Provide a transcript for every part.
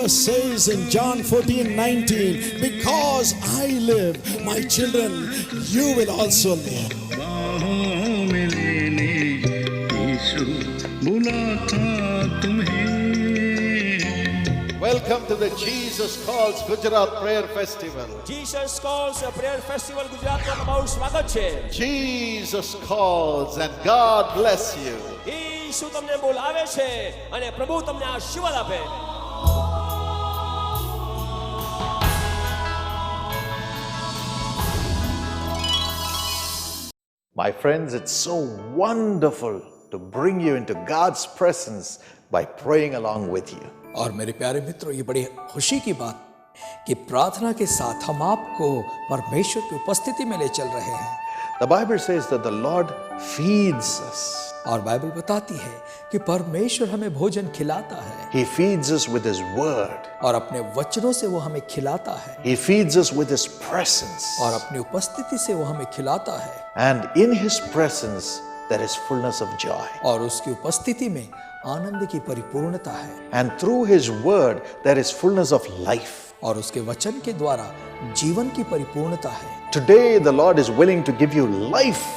Jesus says in John 14:19, because I live, my children, you will also live. बाहों में लेने यीशु बुलाता तुम्हें। Welcome to the Jesus Calls Gujarat Prayer Festival. Jesus Calls Prayer Festival ગુજરાતમાં તમારું સ્વાગત છે. Jesus calls and God bless you. ઈસુ તમને બોલાવે છે અને પ્રભુ તમને આશીર્વાદ આપે. My friends, it's so wonderful to bring you into God's presence by praying along with you. और मेरे प्यारे मित्रों, ये बड़ी खुशी की बात कि प्रार्थना के साथ हम आपको परमेश्वर की उपस्थिति में ले चल रहे हैं. The Bible says that the Lord feeds us. और बाइबल बताती है कि परमेश्वर हमें भोजन खिलाता है. He feeds us with His word. और अपने वचनों से वो हमें खिलाता है. He feeds us with His presence. और अपनी उपस्थिति से वो हमें खिलाता है. And in His presence there is fullness of joy. और उसकी उपस्थिति में आनंद की परिपूर्णता है. And through His word there is fullness of life. और उसके वचन के द्वारा जीवन की परिपूर्णता है. Today the Lord is willing to give you life.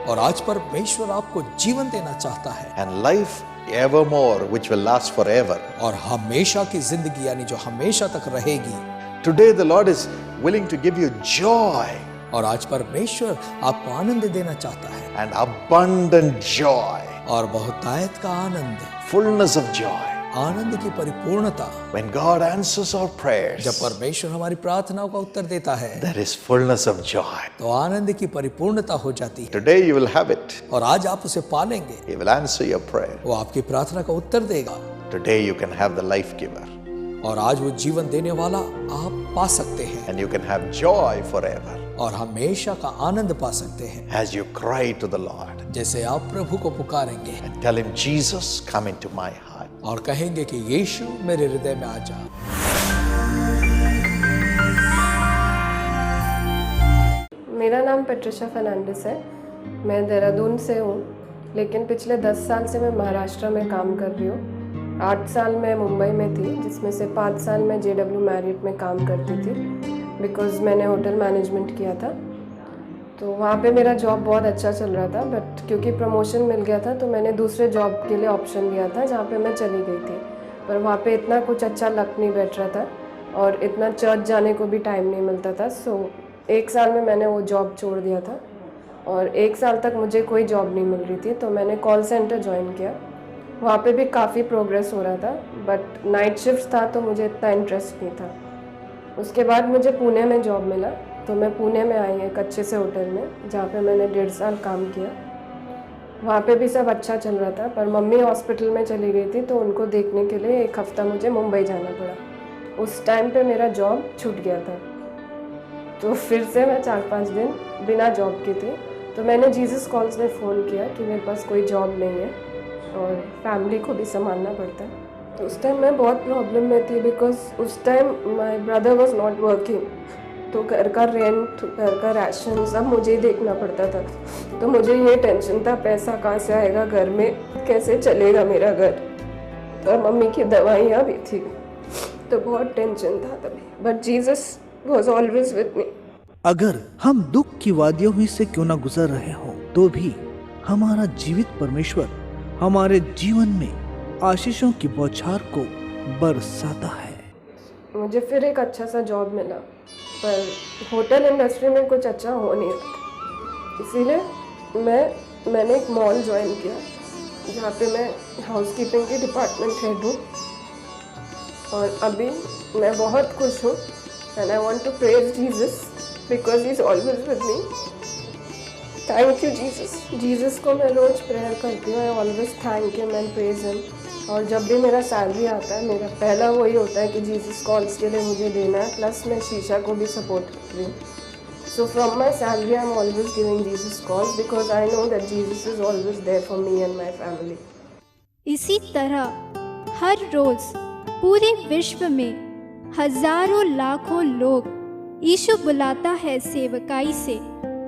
और आज परमेश्वर आपको जीवन देना चाहता है. And life evermore, which will last forever. और हमेशा की जिंदगी यानी जो हमेशा तक रहेगी. Today the Lord is willing to give you joy. और आज परमेश्वर आपको आनंद देना चाहता है. And abundant joy. और बहुतायत का आनंद. Fullness of joy. आनंद की परिपूर्णता. When God answers our prayers, जब परमेश्वर हमारी प्रार्थनाओं का उत्तर देता है, there is fullness of joy. तो आनंद की परिपूर्णता हो जाती है. Today you will have it. और आज आप उसे पालेंगे. He will answer your prayer. वो आपकी प्रार्थना का उत्तर देगा. Today you can have the life giver. और आज वो जीवन देने वाला आप पा सकते हैं. And you can have joy forever. और हमेशा का आनंद पा सकते हैं. As you cry to the Lord. जैसे आप प्रभु को पुकारेंगे. And tell Him, Jesus, come into my heart. और कहेंगे कि यीशु मेरे हृदय में आ जा. मेरा नाम पेट्रिशा फर्नांडिस है. मैं देहरादून से हूँ, लेकिन पिछले 10 साल से मैं महाराष्ट्र में काम कर रही हूँ. 8 साल मैं मुंबई में थी, जिसमें से 5 साल मैं JW मैरिट में काम करती थी, बिकॉज़ मैंने होटल मैनेजमेंट किया था. तो वहाँ पे मेरा जॉब बहुत अच्छा चल रहा था, बट क्योंकि प्रमोशन मिल गया था तो मैंने दूसरे जॉब के लिए ऑप्शन लिया था, जहाँ पे मैं चली गई थी. पर वहाँ पे इतना कुछ अच्छा लक नहीं बैठ रहा था और इतना चर्च जाने को भी टाइम नहीं मिलता था. सो 1 साल में मैंने वो जॉब छोड़ दिया था और 1 साल तक मुझे कोई जॉब नहीं मिल रही थी. तो मैंने कॉल सेंटर ज्वाइन किया. वहाँ पे भी काफ़ी प्रोग्रेस हो रहा था, बट नाइट शिफ्ट था तो मुझे इतना इंटरेस्ट नहीं था. उसके बाद मुझे पुणे में जॉब मिला, तो मैं पुणे में आई एक अच्छे से होटल में, जहाँ पे मैंने 1.5 साल काम किया. वहाँ पे भी सब अच्छा चल रहा था, पर मम्मी हॉस्पिटल में चली गई थी, तो उनको देखने के लिए 1 हफ़्ता मुझे मुंबई जाना पड़ा. उस टाइम पे मेरा जॉब छूट गया था, तो फिर से मैं 4-5 दिन बिना जॉब की थी. तो मैंने जीसस कॉल्स में फ़ोन किया कि मेरे पास कोई जॉब नहीं है और फैमिली को भी संभालना पड़ता है. तो उस टाइम मैं बहुत प्रॉब्लम में थी, बिकॉज उस time my brother was not working. तो घर का रेंट, घर का राशन सब मुझे ही देखना पड़ता था. तो मुझे ये टेंशन था, पैसा कहाँ से आएगा घर में, कैसे चलेगा मेरा घर. और मम्मी की दवाइयाँ भी थी, तो बहुत टेंशन था तभी. But Jesus was always with मी. अगर हम दुख की वादियों ही से क्यों ना गुजर रहे हों, तो भी हमारा जीवित परमेश्वर हमारे जीवन में आशीषों की बौछार को बरसाता है. मुझे फिर एक अच्छा सा जॉब मिला, पर होटल इंडस्ट्री में कुछ अच्छा हो नहीं रहा था. इसीलिए मैंने एक मॉल ज्वाइन किया, जहाँ पे मैं हाउसकीपिंग की डिपार्टमेंट हेड हूँ. और अभी मैं बहुत खुश हूँ. And I want to praise Jesus because he is always with me. Thank you Jesus. Jesus को मैं रोज़ प्रेयर करती हूँ. I always thank him and praise him. और जब भी मेरा सैलरी आता है, मेरा पहला वही होता है कि जीसस कॉल्स के लिए मुझे देना है, प्लस मैं शीशा को भी सपोर्ट करती हूँ. So from my salary I am always giving Jesus calls because I know that Jesus is always there for me and my family. इसी तरह हर रोज पूरे विश्व में हजारों लाखों लोग यीशु बुलाता है सेवकाई से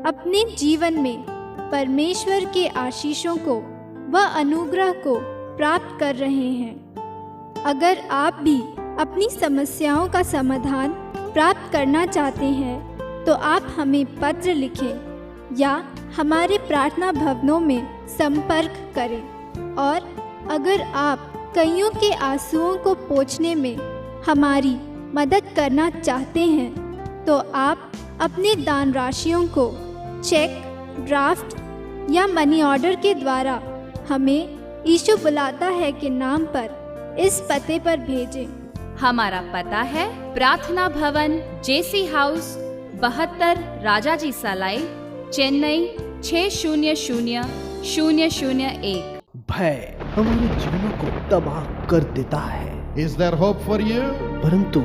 अपने जीवन में परमेश्वर के आशीषों को व अनुग्रह को प्राप्त कर रहे हैं. अगर आप भी अपनी समस्याओं का समाधान प्राप्त करना चाहते हैं तो आप हमें पत्र लिखें या हमारे प्रार्थना भवनों में संपर्क करें। और अगर आप कईयों के आंसुओं को पोंछने में हमारी मदद करना चाहते हैं तो आप अपने दान राशियों को चेक, ड्राफ्ट या मनी ऑर्डर के द्वारा हमें यीशु बुलाता है के नाम पर इस पते पर भेजें। हमारा पता है प्रार्थना भवन, जेसी हाउस, 72 राजाजी सलाई, चेन्नई 600001। भय हमारे जीवनों को तबाह कर देता है, Is there hope for you? परंतु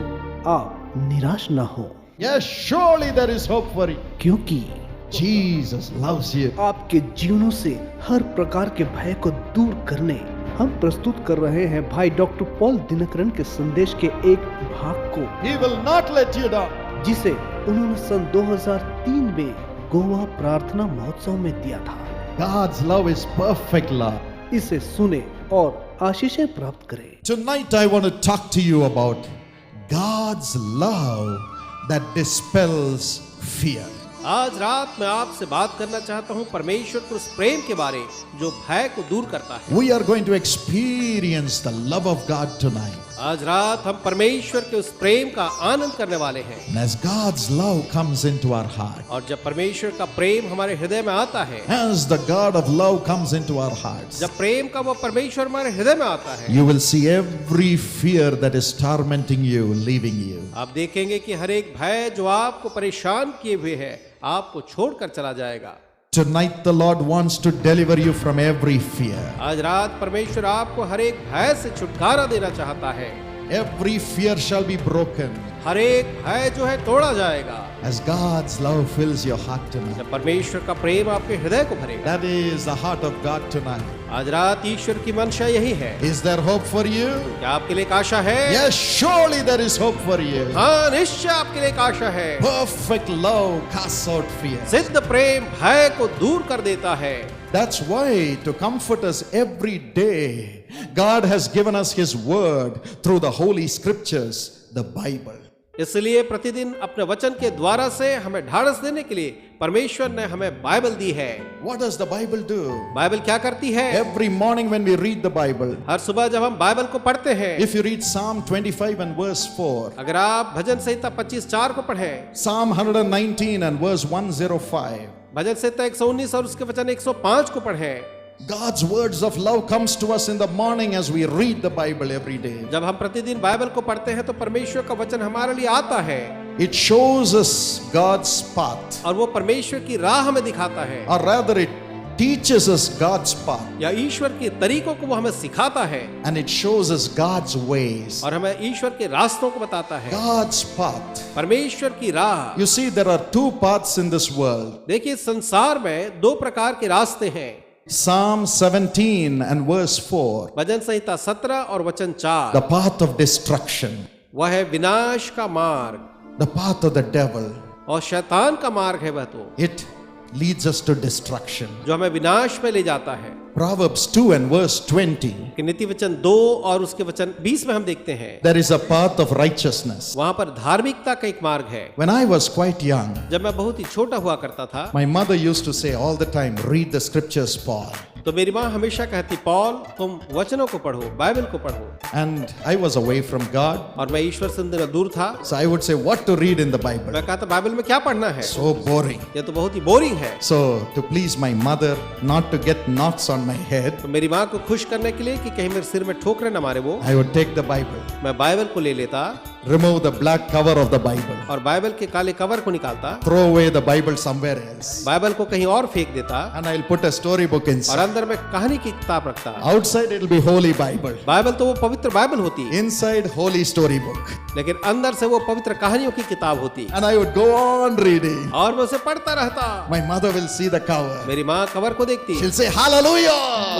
आप निराश न हो, Yes, surely there is hope for you. क्योंकि Jesus loves you. आपके जीवनों से हर प्रकार के भय को दूर करने हम प्रस्तुत कर रहे हैं भाई डॉक्टर पॉल दिनकरन के संदेश के एक भाग को, He will not let you down. जिसे उन्होंने सन 2003 में गोवा प्रार्थना महोत्सव में दिया था। God's love is perfect love. इसे सुने और आशीषें प्राप्त करें। Tonight I want to talk to you about God's love that dispels fear. आज रात मैं आपसे बात करना चाहता हूँ परमेश्वर के उस प्रेम के बारे जो भय को दूर करता है। We are going to experience the love of God tonight. आज रात हम परमेश्वर के उस प्रेम का आनंद करने वाले हैं। And as God's love comes into our heart, और जब परमेश्वर का प्रेम हमारे हृदय में आता है, as the God of love comes into our hearts, जब प्रेम का वो परमेश्वर हमारे हृदय में आता है, you will see every fear that is tormenting you leaving you. आप देखेंगे कि हर एक भय जो आपको परेशान किए हुए है आपको छोड़कर चला जाएगा। Tonight the Lord wants to deliver you from every fear. आज रात परमेश्वर आपको हर एक भय से छुटकारा देना चाहता है। Every fear shall be broken हर एक भय जो है तोड़ा जाएगा as God's love fills your heart tonight. जब परमेश्वर का प्रेम आपके हृदय को भरेगा। That is the heart of God tonight. आज रात ईश्वर की मंशा यही है। Is there hope for you? क्या आपके लिए एक आशा है? Yes, surely there is hope for you. हाँ, निश्चय आपके लिए एक आशा है। Perfect love casts out fear. सिद्ध प्रेम भय को दूर कर देता है। That's why, to comfort us every day, God has given us His word through the Holy Scriptures, the Bible. इसलिए प्रतिदिन अपने वचन के द्वारा से हमें ढाढ़स देने के लिए परमेश्वर ने हमें बाइबल दी है। What does the Bible do? Bible क्या करती है? Every morning when we read the Bible, हर सुबह जब हम बाइबल को पढ़ते हैं, if you read Psalm 25 and verse 4, अगर आप भजन संहिता 25:4 को पढ़ें, Psalm 119 and verse 105, भजन संहिता 119 और उसके वचन 105 को पढ़ें, God's words of love comes to us in the morning as we read the Bible every day. जब हम प्रतिदिन बाइबल को पढ़ते हैं तो परमेश्वर का वचन हमारे लिए आता है। It shows us God's path, और वो परमेश्वर की राह हमें दिखाता है, or rather it teaches us God's path, या ईश्वर के तरीकों को वो हमें सिखाता है, and it shows us God's ways. और हमें ईश्वर के रास्तों को बताता है। God's path. परमेश्वर की राह। You see, there are two paths in this world. देखिए संसार में दो प्रकार के रास्ते हैं। Psalm 17 and verse 4, भजन संहिता 17 और वचन 4, the path of destruction, वह है विनाश का मार्ग, the path of the devil. और शैतान का मार्ग है वह तो, It leads us to destruction. जो हमें विनाश में ले जाता है। Proverbs 2 and verse 20, कि नीति वचन 2 और उसके वचन 20 में हम देखते हैं, there is a path of righteousness. वहां पर धार्मिकता का एक मार्ग है। When I was quite young, जब मैं बहुत ही छोटा हुआ करता था, my mother used to say all the time, read the scriptures, Paul. तो मेरी माँ हमेशा कहती, पॉल तुम वचनों को पढ़ो, बाइबल को पढ़ो। And I was away from God, और मैं ईश्वर से दूर था। so I would say, what to read in the Bible? मैं कहता बाइबल में क्या पढ़ना है? So boring. ये तो बहुत ही बोरिंग है। So to please my mother, not to get knocks on my head, तो मेरी माँ को खुश करने के लिए कि कहीं मेरे सिर में ठोकरे न मारे वो, I would take the Bible, मैं बाइबल को ले लेता, remove the black cover of the Bible, और बाइबल के काले कवर को निकालता, throw away the Bible somewhere else, Bible को कहीं और फेंक देता, and I'll put a storybook और inside. अंदर में कहानी की किताब रखता। Outside it'll be Holy Bible, Bible तो वो पवित्र बाइबल होती, inside Holy storybook, लेकिन अंदर से वो पवित्र कहानियों की किताब होती। and I would go on reading. और मैं उसे पढ़ता रहता। My mother will see the cover. मेरी माँ कवर को देखती, She'll say, वो Hallelujah!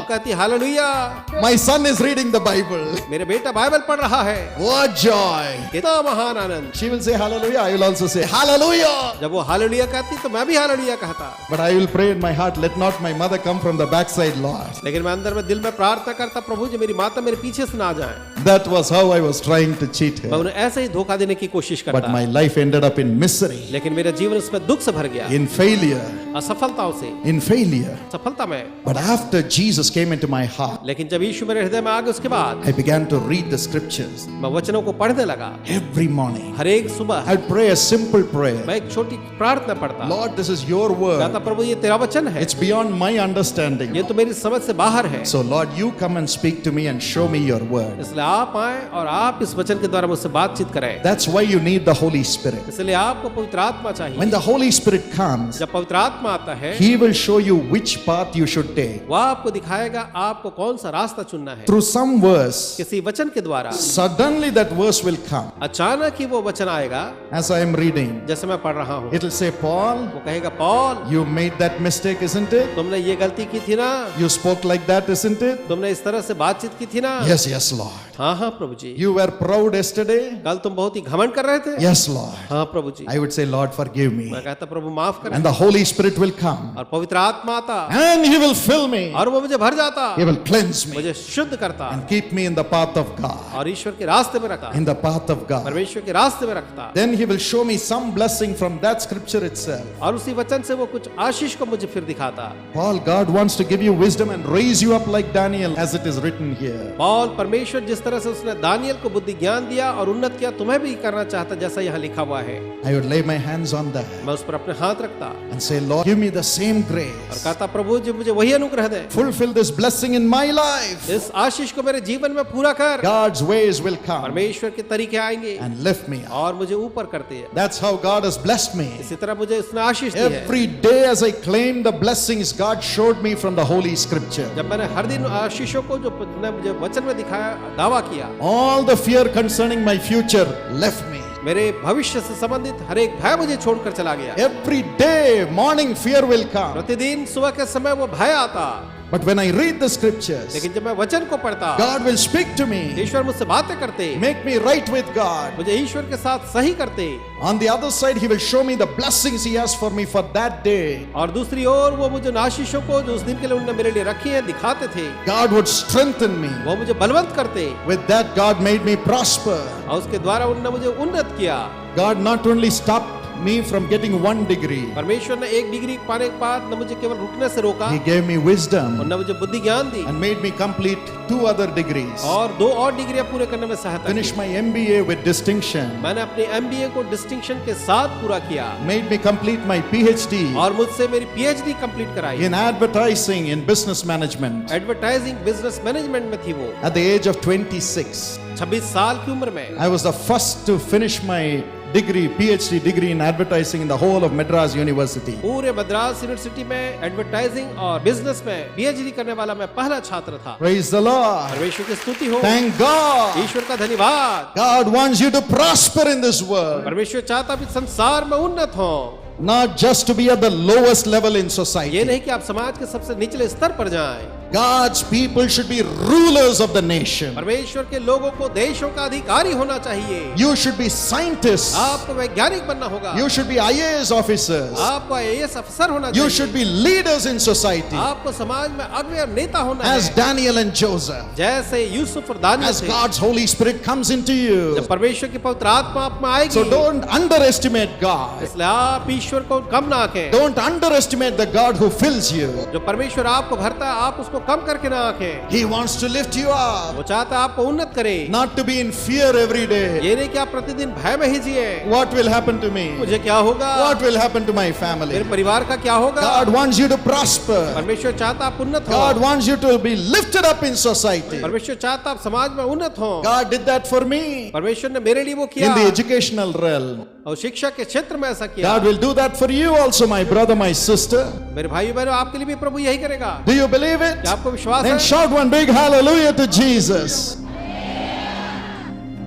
कहती hallelujah, My son is reading the Bible. मेरे बेटा बाइबल पढ़ रहा है। What joy! कितना महान आनंद। She will say hallelujah. I will also say hallelujah. जब वो हालेलुया कहती तो मैं भी हालेलुया कहता। But I will pray in my heart, let not my mother come from the backside, Lord. लेकिन मैं अंदर में दिल में प्रार्थना करता, प्रभु जी मेरी माता मेरे पीछे से ना जाए। That was how I was trying to cheat मैं her. उन्हें ऐसे ही धोखा देने की कोशिश But करता, my life ended up in misery, लेकिन मेरा जीवन उसमें दुख से भर गया, in failure, असफलताओं से, in failure. सफलता में। But after Jesus came into my heart, लेकिन जब यीशु मेरे हृदय में आ गए उसके बाद I began to read the scriptures मैं वचनों को पढ़ने लगा। every morning. हर एक सुबह I'd pray a simple prayer. मैं एक छोटी प्रार्थना पढ़ता, Lord, this is your word. कहता प्रभु ये तेरा वचन है, It's beyond my understanding. ये तो मेरी समझ से बाहर है। So Lord, you come and speak to me and show me your word. इसलिए आप आए और आप इस वचन के द्वारा मुझसे बातचीत करें। That's why you need the Holy Spirit. इसलिए आपको पवित्र आत्मा चाहिए। When the Holy Spirit comes, जब पवित्र आत्मा आता है, He will show you which path you should take. वह आपको दिखाएगा आपको कौन सा रास्ता चुनना है। Through some verse, किसी वचन के द्वारा suddenly that verse will come. अचानक ही वो वचन आएगा। As I am reading, जैसे मैं पढ़ रहा हूँ, it will say, Paul, वो कहेगा Paul you made that mistake, isn't it? तुमने ये गलती की थी ना, You spoke like that, isn't it? तुमने इस तरह से बातचीत की थी ना। Yes, yes, Lord. हाँ हाँ प्रभु जी। You were proud yesterday? कल तुम बहुत ही घमंड कर रहे थे। Yes, Lord. हाँ प्रभु जी। I would say, Lord, forgive me. मैं कहता प्रभु माफ करें। And the Holy Spirit will come. और पवित्र आत्मा आता And He will fill me. और वो मुझे भर जाता, He will cleanse me. मुझे शुद्ध करता And keep me in the path of God. और ईश्वर के रास्ते में रखता, In the path of God. परमेश्वर के रास्ते में रखता। Then He will show me some blessing from that scripture itself. और उसी वचन से वो कुछ आशीष को मुझे फिर दिखाता। Paul, God wants to give you wisdom and raise you up like Daniel, as it is written here. Paul, परमेश्वर जिस तरह से उसने दानियल को बुद्धि ज्ञान दिया और उन्नत किया, तुम्हें भी करना चाहता जैसा यहाँ लिखा हुआ है। I would lay my hands on that मैं उस पर अपने हाथ रखता and say, Lord, give me the same और grace. कहता प्रभु जी मुझे वही अनुग्रह दे, Fulfill this blessing in my life. इस आशीष को मेरे जीवन में पूरा कर। God's ways will come परमेश्वर के तरीके आएंगे and lift me up. और मुझे ऊपर करते हैं। That's how God has blessed me. इसी तरह मुझे उसने आशीष दी है। Every day as I claimed the blessings God showed me from the Holy Scripture. जब मैंने हर दिन आशीषों को जो ने मुझे वचन में दिखाया, दावा किया, All the fear concerning my future left me. मेरे भविष्य से संबंधित हर एक भय मुझे छोड़कर चला गया। Every day morning fear will come. प्रतिदिन सुबह के समय वो भय आता, But when I read the scriptures, लेकिन जब मैं वचन को पढ़ता, God will speak to me, ईश्वर मुझसे बातें करते, make me right with God. मुझे ईश्वर के साथ सही करते, On the other side, He will show me the blessings He has for me for that day. और दूसरी ओर वो मुझे उन आशीषों को जो उस दिन के लिए उन्होंने मेरे लिए रखी है दिखाते थे। God would strengthen me. वो मुझे बलवंत करते With that, God made me prosper. और उसके द्वारा उन्होंने मुझे उन्नत किया। God not only stopped me from getting 1 degree, परमेश्वर ने एक डिग्री पाने के बाद न मुझे केवल रुकने से रोका He gave me और wisdom न मुझे बुद्धि ज्ञान दी and made me complete 2 other degrees. और 2 और डिग्रियां पूरे करने में सहायता Finished की। my MBA with distinction. मैंने अपने MBA को डिस्टिंक्शन के साथ पूरा किया Made me complete my PhD और मुझसे मेरी PhD कंप्लीट कराई। in advertising in business management advertising business management में थी वो। at the age of 26. 26 साल की उम्र में I was the first to finish my degree, PhD degree in advertising in the whole of Madras University. पूरे Madras university में advertising और बिजनेस में PhD करने वाला मैं पहला छात्र था। Praise the Lord. परमेश्वर की स्तुति हो, Thank God. ईश्वर का धन्यवाद। God wants you to prosper in this world, परमेश्वर चाहता भी संसार में उन्नत हो, not just to be at the lowest level in ये society. नहीं कि आप समाज के सबसे निचले स्तर पर जाएं। God's people should be rulers of the nation. परमेश्वर के लोगों को देशों का अधिकारी होना चाहिए। You should be scientists. आपको वैज्ञानिक बनना होगा, You should be IAS officers. आपको IAS अफसर होना You चाहिए, should be leaders in society, आपको समाज में अग्रणी और नेता होना as है, Daniel and Joseph. जैसे यूसुफ और दानियल As थे। God's Holy Spirit comes into you. जब परमेश्वर की पवित्र आत्मा आप में आएगी, So don't underestimate God. इसलिए आप ईश्वर को कम ना आंकें। Don't underestimate the God who fills you. जो परमेश्वर आपको भरता है, आप उसको कम करके ना आंकें। He wants to lift you up, वो चाहता है आपको उन्नत करे, not to be in fear every day. ये नहीं कि आप प्रतिदिन भय में ही जिए, What will happen to me? मुझे क्या होगा, What will happen to my family? मेरे परिवार का क्या होगा। God wants you to prosper. परमेश्वर चाहता आप उन्नत हो, God wants you to be lifted up in society. परमेश्वर चाहता आप समाज में उन्नत हो। God did that for me परमेश्वर ने मेरे लिए वो किया, in the educational realm. और शिक्षा के क्षेत्र में ऐसा किया। God will do that for you also, my brother, my sister. मेरे भाई बहनों, आपके लिए भी प्रभु यही करेगा। Do you believe it? क्या आपको विश्वास Then है? shout one big hallelujah to Jesus.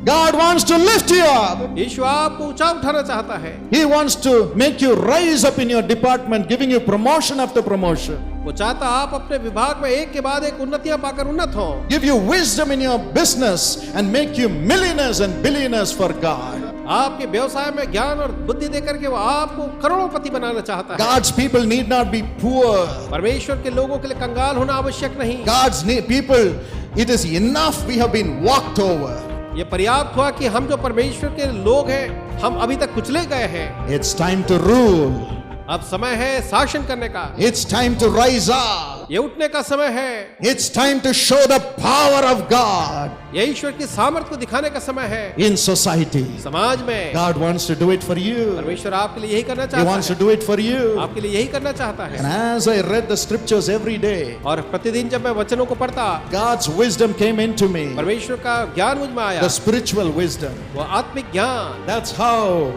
God wants to lift you up. यीशु आपको ऊंचा उठाना चाहता है। He wants to make you rise up in your department, giving you promotion after promotion. वो चाहता आप अपने विभाग में एक के बाद एक उन्नतियां पाकर उन्नत हो। Give you wisdom in your business and make you millionaires and billionaires for God. आपके व्यवसाय में ज्ञान और बुद्धि देकर के वो आपको करोड़पति बनाना चाहता है। God's people need not be poor. परमेश्वर के लोगों के लिए कंगाल होना आवश्यक नहीं। God's people, it is enough we have been walked over. ये पर्याप्त हुआ कि हम जो परमेश्वर के लोग हैं, हम अभी तक कुचले गए हैं। It's time to rule. अब समय है शासन करने का। It's time to rise up. ये उठने का समय है। It's time to show the power of God ये ईश्वर की सामर्थ को दिखाने का समय है in society. समाज में। God wants to do it for you. परमेश्वर आपके लिए यही करना He चाहता wants to है। do it for you. आपके लिए यही करना चाहता And है। as I read the scriptures every day, और प्रतिदिन जब मैं वचनों को पढ़ता, God's wisdom came into me. परमेश्वर का ज्ञान मुझ में आया। The spiritual wisdom. वो आत्मिक ज्ञान। That's how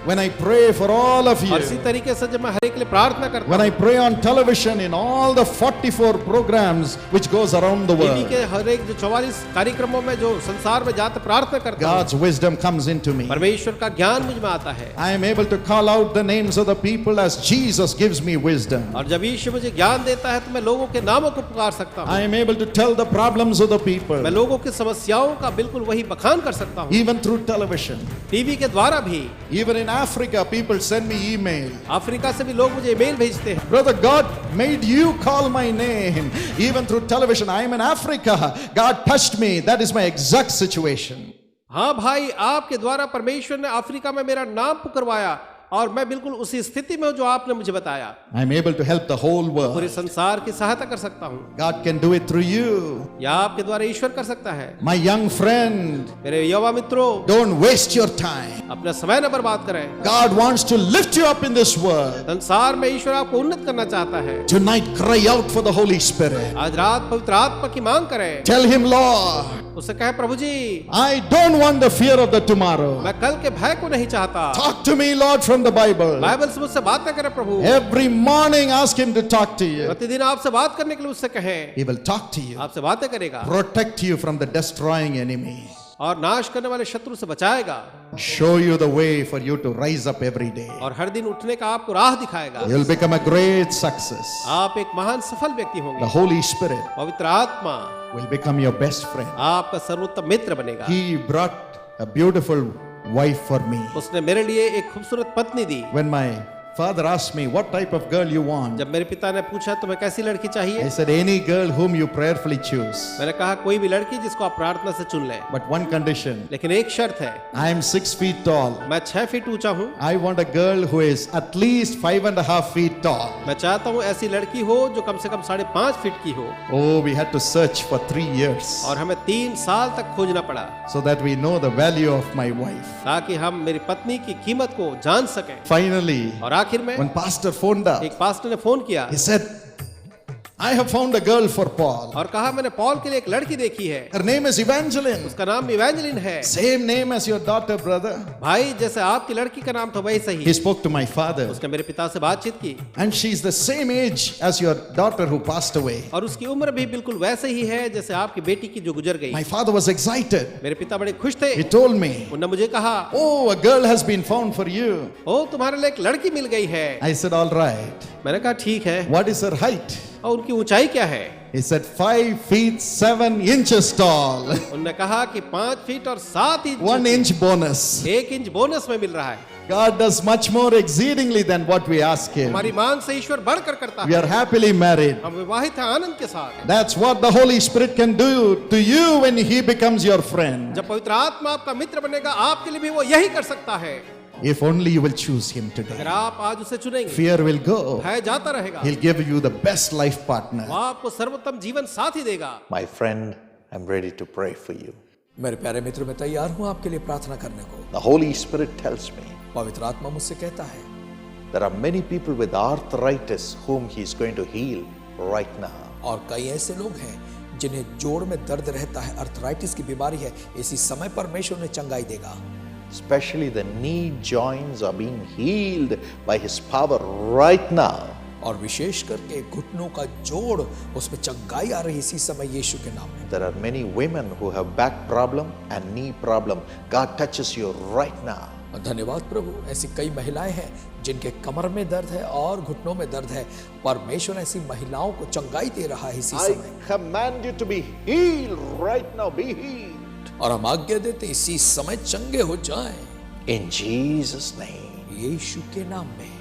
when I pray for all of you, और इसी तरीके से जब मैं हर एक के लिए प्रार्थना करता when I pray on television in all the 44 programs which goes around the TV world, के हर एक जो 44 कार्यक्रमों में जो संसार में जाते प्रार्थना करता हूं, God's wisdom comes into me. परमेश्वर का ज्ञान मुझ में आता है। I am able to call out the names of the people as Jesus gives me wisdom. और जब यीशु मुझे ज्ञान देता है तो मैं लोगों के नामों को पुकार सकता I हूँ। am able to tell the problems of the people, मैं लोगों की समस्याओं का बिल्कुल वही बखान कर सकता हूँ। even through television. टीवी के द्वारा भी। Even in Africa, people send me email. Africa से भी लोग मुझे ईमेल भेजते हैं। Brother, God made you call my name. Even through television, I am in Africa. God touched me. That is my exact situation. हाँ भाई, आपके द्वारा परमेश्वर ने अफ्रीका में मेरा नाम पुकारवाया और मैं बिल्कुल उसी स्थिति में हूं जो आपने मुझे बताया। I am able to help the whole पूरे world. संसार की सहायता कर सकता हूँ। God can do it through you. या आपके द्वारा ईश्वर कर सकता है। My young friend, मेरे युवा मित्रों, don't waste your time. अपना समय न बर्बाद करें। God wants to lift you up in this world. संसार में ईश्वर आपको उन्नत करना चाहता है। Tonight, cry out for the Holy Spirit. आज रात पवित्र आत्मा की मांग करें। Tell Him, Lord, उससे कहे, प्रभु जी, I don't want the fear of the tomorrow. मैं कल के भय को नहीं चाहता। Talk to me, Lord, from the Bible. Bible से मुझसे बातें करें प्रभु। Every morning, ask Him to talk to you. प्रतिदिन आपसे बात करने के लिए उससे कहें। He will talk to you, आपसे बातें करेगा protect you from the destroying enemy, और नाश करने वाले शत्रु से बचाएगा show you the way for you to rise up every day. और हर दिन उठने का आपको राह दिखाएगा। You'll become a great success. आप एक महान सफल व्यक्ति The होंगे। Holy Spirit पवित्र आत्मा will become your best friend. आपका सर्वोत्तम मित्र बनेगा। He brought a beautiful wife for me. उसने मेरे लिए एक खूबसूरत पत्नी दी। When my father asked me, what type of girl you want? जब मेरे पिता ने पूछा तुम्हें कैसी लड़की I चाहिए, said, any girl whom you prayerfully choose. मैंने कहा कोई भी लड़की जिसको आप प्रार्थना से चुन लें, But one condition, लेकिन एक शर्त है, I am 6 feet tall. मैं 6 फीट ऊंचा हूँ। I want a girl who is at least 5.5 feet tall. मैं चाहता हूँ ऐसी लड़की हो जो कम से कम 5.5 फीट की हो। Oh, we had to search for 3 years और हमें 3 साल तक खोजना पड़ा so that we know the value of my wife. ताकि हम मेरी पत्नी की कीमत को जान सकें। Finally, और आखिर में when Pastor phoned up, एक पास्टर ने फोन किया he said, I have found a girl for Paul. और कहा मैंने पॉल के लिए एक लड़की देखी है, Her name is Evangeline. उसका नाम इवेंजेलिन है। Same name as your daughter, brother. भाई जैसे आपकी लड़की का नाम था वही सही। He spoke to my father. उसने मेरे पिता से बातचीत की And she's the same age as your daughter who passed away. और उसकी उम्र भी बिल्कुल वैसे ही है जैसे आपकी बेटी की जो गुजर गई। My father was excited. मेरे पिता बड़े खुश थे। He told me, उन्होंने मुझे कहा, oh, a girl has been found for you. ओ तुम्हारे लिए एक लड़की मिल गई है। I said, all right. मैंने कहा ठीक है। What is her height? और उनकी ऊंचाई क्या है? He said 5 feet 7 inches tall. उन्होंने कहा कि 5 फीट और 7 inch 1 inch bonus. 1 inch bonus में मिल रहा है। God does much more exceedingly than what we ask Him. हमारी मांग से ईश्वर बढ़कर करता We है। are happily married. हम विवाहित हैं आनंद के साथ। That's what the Holy Spirit can do to you when He becomes your friend. जब पवित्र आत्मा आपका मित्र बनेगा आपके लिए भी वो यही कर सकता है। If only you will choose Him अगर today. आप आज उसे चुनेंगे, Fear will go. भय जाता रहेगा। He'll give you the best life वो partner. आपको सर्वोत्तम जीवन साथी देगा। My friend, I'm ready to pray for you. मेरे प्यारे मित्र, मैं तैयार हूं आपके लिए प्रार्थना करने को। The Holy Spirit tells me पवित्र आत्मा मुझसे कहता है there are many people with arthritis whom He is going to heal right now. और कई ऐसे लोग हैं जिन्हें जोड़ में दर्द रहता है, अर्थराइटिस की बीमारी है। इसी समय परमेश्वर ने चंगाई देगा। Especially the knee joints are being healed by His power right now. और विशेष करके घुटनों का जोड़, उसमें चंगाई आ रही इसी समय यीशु के नाम में। There are many women who have back problem and knee problem. God touches you right now. और धन्यवाद प्रभु, ऐसी कई महिलाएं हैं जिनके कमर में दर्द है और घुटनों में दर्द है। परमेश्वर ऐसी महिलाओं को चंगाई दे रहा है इसी I समय। command you to be healed right now. Be healed. और हम आज्ञा देते इसी समय चंगे हो जाएं In Jesus' name. यीशु के नाम में।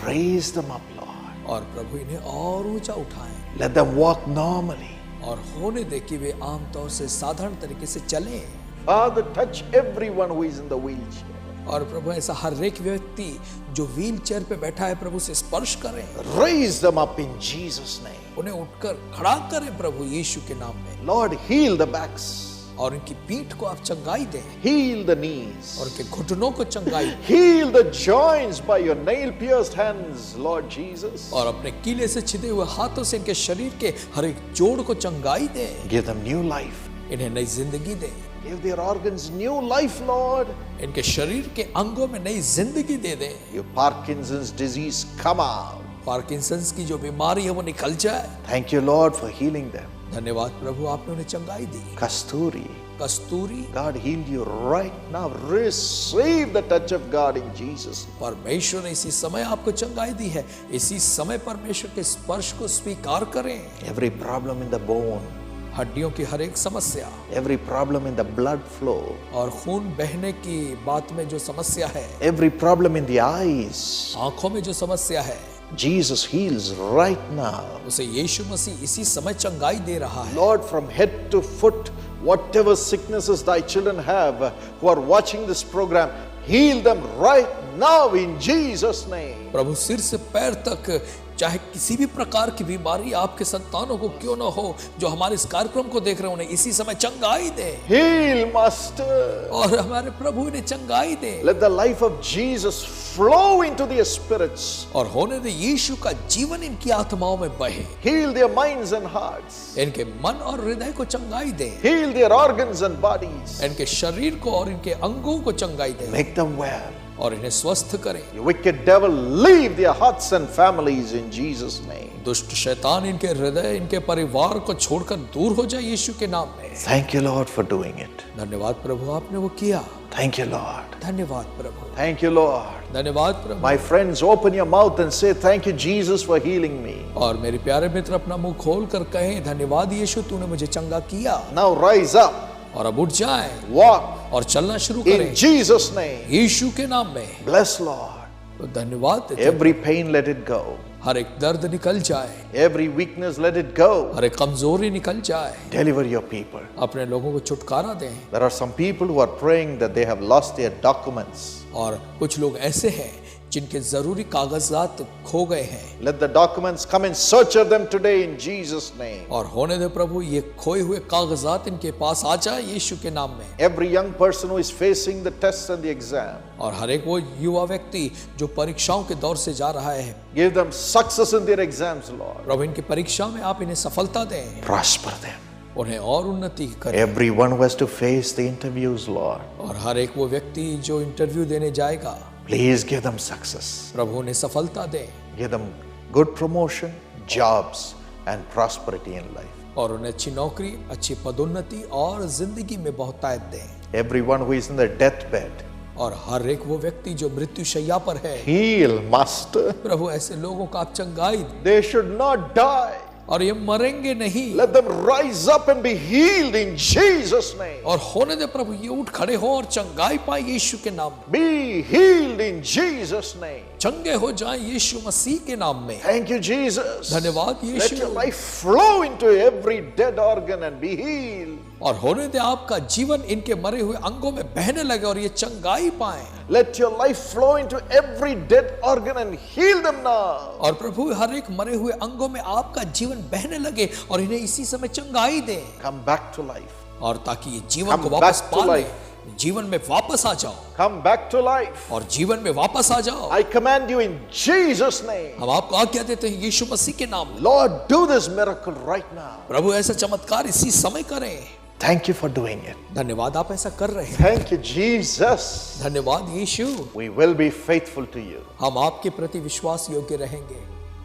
Raise them up, Lord. और प्रभु इन्हें और ऊंचा उठाएं Let them walk normally. और होने दे कि वे आमतौर से साधारण तरीके से चलें। Father, touch everyone who is in the wheelchair. और प्रभु ऐसा हर एक व्यक्ति जो व्हील चेयर पे बैठा है प्रभु से स्पर्श करें, Raise them up in Jesus' name. उन्हें उठकर खड़ा करें प्रभु यीशु के नाम में। Lord, heal the backs. और इनकी पीठ को आप चंगाई दें Heal the knees. और इनके घुटनों को चंगाई दें। Heal the joints by your nail-pierced hands, Lord Jesus. और अपने कीले से छिदे हुए हाथों से इनके शरीर के हर एक जोड़ को चंगाई दें। Give them new life. इन्हें नई जिंदगी दें। Give their organs new life, Lord. इनके शरीर के अंगों में नई जिंदगी दे दें। Your Parkinson's disease come out. Parkinson's की जो बीमारी है वो निकल जाए। Thank you, Lord, for healing them. धन्यवाद प्रभु, आपने उन्हें चंगाई दी। Kasturi, Kasturi, God healed you right now. Receive the touch of God in Jesus' name. परमेश्वर ने इसी समय आपको चंगाई दी है। इसी समय परमेश्वर के स्पर्श को स्वीकार करें। Every problem in the bone, हड्डियों की हर एक समस्या every problem in the blood flow, और खून बहने की बात में जो समस्या है, every problem in the eyes, आंखों में जो समस्या है, Jesus heals right now. उसे यीशु मसीह इसी समय चंगाई दे रहा है। Lord, from head to foot, whatever sicknesses thy children have who are watching this program, heal them right now in Jesus' name. प्रभु सिर से पैर तक चाहे किसी भी प्रकार की बीमारी आपके संतानों को क्यों न हो, जो हमारे इस कार्यक्रम को देख रहे हैं, उन्हें इसी समय चंगाई दे। Heal, Master. और हमारे प्रभु इन्हें चंगाई दे। Let the life of Jesus flow into their spirits. और होने दे यीशु का जीवन इनकी आत्माओं में बहे। Heal their minds and hearts. इनके मन और हृदय को चंगाई दे। Heal their organs and bodies. इनके शरीर को और इनके अंगों को चंगाई दे Make them well. और इन्हें स्वस्थ करें। You wicked devil, leave their hearts and families in Jesus' name. दुष्ट शैतान इनके हृदय, इनके परिवार को छोड़कर दूर हो जाए यीशु के नाम में। Thank you, Lord, for doing it. धन्यवाद प्रभु, आपने वो किया। Thank you, Lord. धन्यवाद प्रभु, Thank you, Lord. धन्यवाद प्रभु। My friends, open your mouth and say, thank you, Jesus, for healing me. और मेरे प्यारे मित्र अपना मुंह खोल कर कहें, धन्यवाद यीशु, तूने मुझे चंगा किया। Now rise up, और अब उठ जाएं walk और चलना शुरू in करें Jesus' name. यीशु के नाम में। Bless, Lord. तो धन्यवाद देते हैं। Every pain, let it go. हर एक दर्द निकल जाए, Every weakness, let it go. हर एक कमजोरी निकल जाए। Deliver your people. अपने लोगों को छुटकारा दें। There are some people who are praying that they have lost their documents. और कुछ लोग ऐसे हैं जिनके जरूरी कागजात खो गए हैं। Let the documents come and search them today in Jesus' name. और होने दे प्रभु ये खोए हुए कागजात इनके पास आ जाए यीशु के नाम में। Every young person who is facing the tests and the exam, और हर एक वो युवा व्यक्ति जो परीक्षाओं के दौर से जा रहा है, give them success in their exams, Lord. प्रभु इनकी परीक्षा में आप इन्हें सफलता दें, Prosper them. उन्हें और उन्नति करें। Everyone who has to face the interviews, Lord, और हर एक वो व्यक्ति जो इंटरव्यू देने जाएगा, please give them success. प्रभु उन्हें सफलता दें Give them good promotion, jobs, and prosperity in life. और उन्हें अच्छी नौकरी, अच्छी पदोन्नति और जिंदगी में बहुतायत दें। Everyone who is in their deathbed, और हर एक वो व्यक्ति जो मृत्यु शैया पर है, heal, Master. प्रभु ऐसे लोगों का आप चंगाई दें। They should not die. और ये मरेंगे नहीं। Let them rise up and be healed in Jesus' name. और होने दे प्रभु ये उठ खड़े हो और चंगाई पाए यीशु के नाम में। Be healed in Jesus' name. चंगे हो जाएं यीशु मसीह के नाम में। Thank you, Jesus. धन्यवाद Let Yeshu. your life flow into every dead organ and be healed. और होने दे आपका जीवन इनके मरे हुए अंगों में बहने लगे और ये चंगाई पाए। Let your life flow into every dead organ and heal them now. और प्रभु हर एक मरे हुए अंगों में आपका जीवन बहने लगे और इन्हें इसी समय चंगाई दे। Come back to life. और ताकि ये जीवन Come को वापस back to पा ले, life. जीवन में वापस आ जाओ। Come back to life. और जीवन में वापस आ जाओ। I command you in Jesus' name. हम आपको आज्ञा देते हैं यीशु मसीह के नाम में। Lord, do this miracle right now. प्रभु ऐसा चमत्कार इसी समय करें। Thank you for doing it. धन्यवाद आप ऐसा कर रहे हैं। Thank you, Jesus. धन्यवाद यीशु। We will be faithful to you. हम आपके प्रति विश्वास योग्य रहेंगे।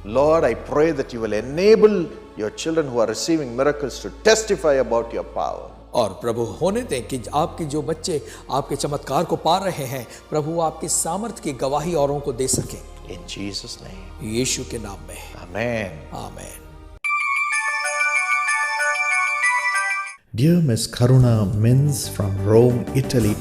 Lord, I pray that you will enable your children who are receiving miracles to testify about your power. और प्रभु होने दें कि आपके जो बच्चे आपके चमत्कार को पा रहे हैं, प्रभु आपकी सामर्थ की गवाही औरों को दे सकें। In Jesus' name. यीशु के नाम में Amen. Amen. Dear Miss Karuna Mins from Rome, Italy,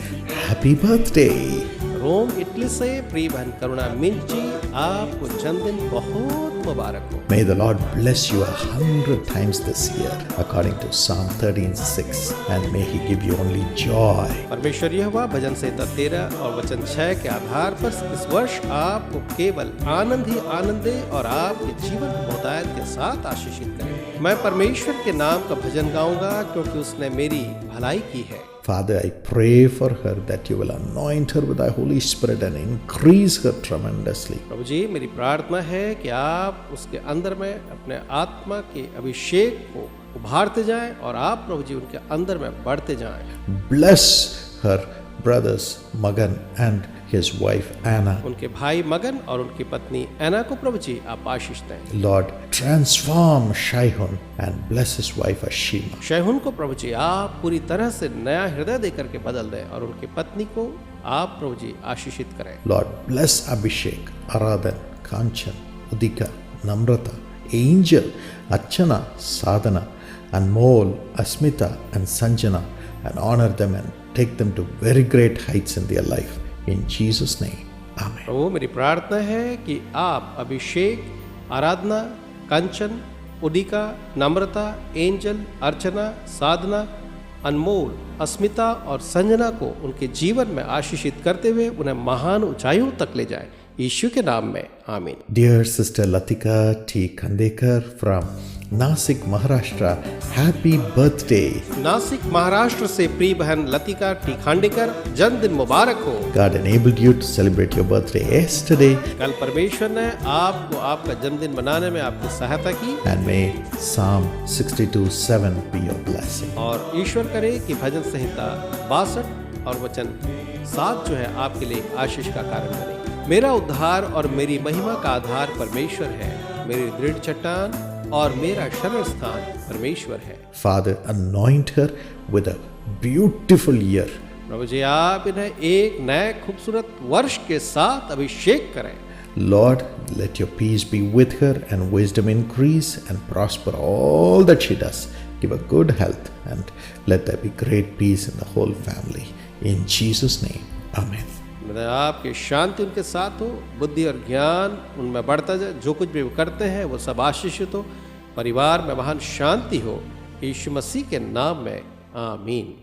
happy birthday. Rome Italy से प्रिय बहन करुणा मिंज जी, आपको जन्मदिन बहुत मुबारक हो। May the Lord bless you 100 times this year, according to Psalm 13:6, and may He give you only joy. परमेश्वर यहोवा भजन संहिता 13 और वचन 6 के आधार पर इस वर्ष आपको केवल आनंद ही आनंद दे और आपके जीवन को बहुतायत के साथ आशीषित करे। मैं परमेश्वर के नाम का भजन गाऊंगा क्योंकि उसने मेरी भलाई की है। Father, I pray for her that you will anoint her with thy Holy Spirit and increase her tremendously. प्रभु जी, मेरी प्रार्थना है कि आप उसके अंदर में अपने आत्मा के अभिषेक को उभारते जाएं और आप प्रभु जी उनके अंदर में बढ़ते जाएं। Bless her brothers Magan and his wife Anna. उनके भाई मगन और उनकी पत्नी एना को प्रभु जी आप आशीष दें। Lord, transform Shaihun and bless his wife Ashima. शैहुन को प्रभु जी आप पूरी तरह से नया हृदय देकर के बदल दें और उनकी पत्नी को आप प्रभु जी आशीषित करें। Lord, bless Abhishek, Aradhan, Kanchan, Udika, Namrata, Angel, Archana, Sadhana, Anmol, Asmita and Sanjana, and honor them and take them to very great heights in their life. In Jesus' name, Amen. प्रभु, मेरी प्रार्थना है कि आप अभिषेक, आराधना, कंचन, उदिका, नम्रता, angel, अर्चना, साधना, अनमोल, अस्मिता और संजना को उनके जीवन में आशीषित करते हुए उन्हें महान ऊंचाइयों तक ले जाए। यीशु के नाम में आमीन। Dear Sister Latika T. Khandekar from Nasik, Maharashtra, happy birthday. Nashik Maharashtra से प्रिय बहन लतिका टी खांडेकर, जन्मदिन मुबारक हो। God enabled you to celebrate your birthday yesterday, कल परमेश्वर ने आपको आपका जन्मदिन मनाने में आपकी सहायता की and may Psalm 62:7 be your blessing. और ईश्वर करे कि भजन संहिता 62 और वचन 7 जो है आपके लिए आशीष का कारण बने। मेरा उद्धार और मेरी महिमा का आधार परमेश्वर है, मेरी दृढ़ चट्टान और मेरा शरण स्थान परमेश्वर है। Father, anoint her with a beautiful year. प्रभु जी, आप इन्हें एक नए खूबसूरत वर्ष के साथ अभिषेक करें। Lord, let your peace be with her and wisdom increase and prosper all that she does. Give her good health and let there be great peace in the whole family. In Jesus' name, Amen. आपकी शांति उनके साथ हो, बुद्धि और ज्ञान उनमें बढ़ता जाए, जो कुछ भी वो करते हैं वो सब आशीषित हो, परिवार में महान शांति हो। यीशु मसीह के नाम में आमीन।